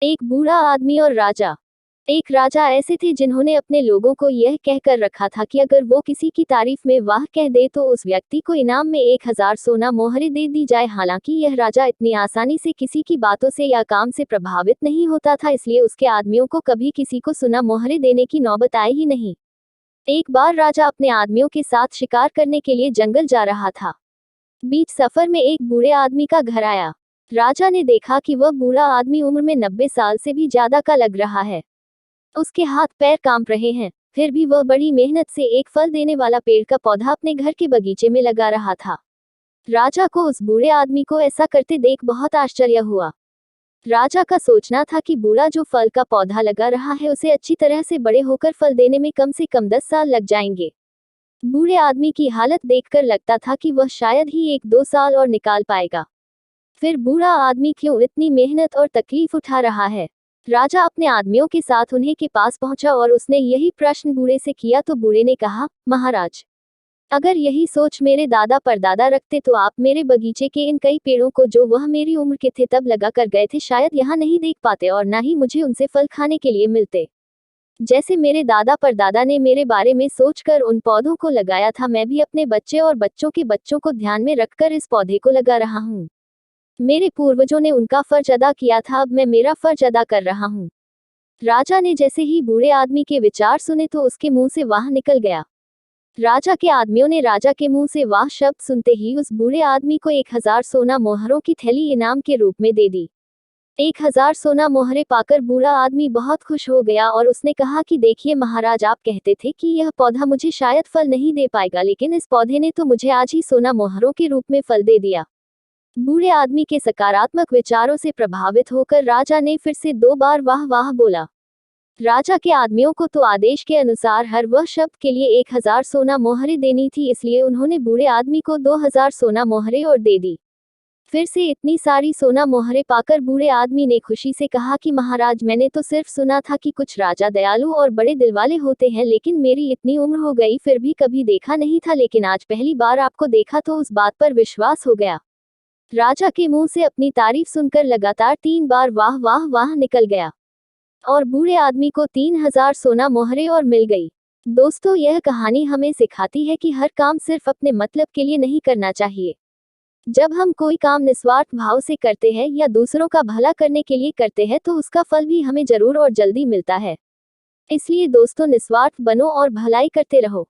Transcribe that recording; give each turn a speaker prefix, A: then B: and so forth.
A: एक बूढ़ा आदमी और राजा। एक राजा ऐसे थे जिन्होंने अपने लोगों को यह कहकर रखा था कि अगर वो किसी की तारीफ में वाह कह दे तो उस व्यक्ति को इनाम में 1000 सोना मोहरें दे दी जाए। हालांकि यह राजा इतनी आसानी से किसी की बातों से या काम से प्रभावित नहीं होता था, इसलिए उसके आदमियों को कभी किसी को सोना मोहरें देने की नौबत आई ही नहीं। एक बार राजा अपने आदमियों के साथ शिकार करने के लिए जंगल जा रहा था। बीच सफर में एक बूढ़े आदमी का घर आया। राजा ने देखा कि वह बूढ़ा आदमी उम्र में 90 साल से भी ज्यादा का लग रहा है। उसके हाथ पैर कांप रहे हैं, फिर भी वह बड़ी मेहनत से एक फल देने वाला पेड़ का पौधा अपने घर के बगीचे में लगा रहा था। राजा को उस बूढ़े आदमी को ऐसा करते देख बहुत आश्चर्य हुआ। राजा का सोचना था कि बूढ़ा जो फल का पौधा लगा रहा है उसे अच्छी तरह से बड़े होकर फल देने में कम से कम 10 साल लग जाएंगे। बूढ़े आदमी की हालत देखकर लगता था कि वह शायद ही 1-2 साल और निकाल पाएगा। फिर बूढ़ा आदमी क्यों इतनी मेहनत और तकलीफ उठा रहा है? राजा अपने आदमियों के साथ उन्हें के पास पहुंचा और उसने यही प्रश्न बूढ़े से किया तो बूढ़े ने कहा, महाराज, अगर यही सोच मेरे दादा परदादा रखते तो आप मेरे बगीचे के इन कई पेड़ों को जो वह मेरी उम्र के थे तब लगा कर गए थे शायद यहाँ नहीं देख पाते और ना ही मुझे उनसे फल खाने के लिए मिलते। जैसे मेरे दादा परदादा ने मेरे बारे में सोचकर उन पौधों को लगाया था, मैं भी अपने बच्चे और बच्चों के बच्चों को ध्यान में रखकर इस पौधे को लगा रहा हूँ। मेरे पूर्वजों ने उनका फर्ज अदा किया था, अब मैं मेरा फर्ज अदा कर रहा हूँ। राजा ने जैसे ही बूढ़े आदमी के विचार सुने तो उसके मुंह से वाह निकल गया। राजा के आदमियों ने राजा के मुंह से वाह शब्द सुनते ही उस बूढ़े आदमी को 1000 सोना मोहरों की थैली इनाम के रूप में दे दी। 1000 सोना मोहरें पाकर बूढ़ा आदमी बहुत खुश हो गया और उसने कहा कि देखिए महाराज, आप कहते थे कि यह पौधा मुझे शायद फल नहीं दे पाएगा, लेकिन इस पौधे ने तो मुझे आज ही सोना मोहरों के रूप में फल दे दिया। बूढ़े आदमी के सकारात्मक विचारों से प्रभावित होकर राजा ने फिर से 2 बार वाह वाह बोला। राजा के आदमियों को तो आदेश के अनुसार हर वह शब्द के लिए 1000 सोना मोहरें देनी थी, इसलिए उन्होंने बूढ़े आदमी को 2000 सोना मोहरें और दे दी। फिर से इतनी सारी सोना मोहरें पाकर बूढ़े आदमी ने खुशी से कहा कि महाराज, मैंने तो सिर्फ सुना था कि कुछ राजा दयालु और बड़े दिल वाले होते हैं, लेकिन मेरी इतनी उम्र हो गई फिर भी कभी देखा नहीं था, लेकिन आज पहली बार आपको देखा तो उस बात पर विश्वास हो गया। राजा के मुंह से अपनी तारीफ सुनकर लगातार 3 बार वाह वाह वाह निकल गया और बूढ़े आदमी को 3000 सोना मोहरें और मिल गई। दोस्तों, यह कहानी हमें सिखाती है कि हर काम सिर्फ अपने मतलब के लिए नहीं करना चाहिए। जब हम कोई काम निस्वार्थ भाव से करते हैं या दूसरों का भला करने के लिए करते हैं तो उसका फल भी हमें जरूर और जल्दी मिलता है। इसलिए दोस्तों, निस्वार्थ बनो और भलाई करते रहो।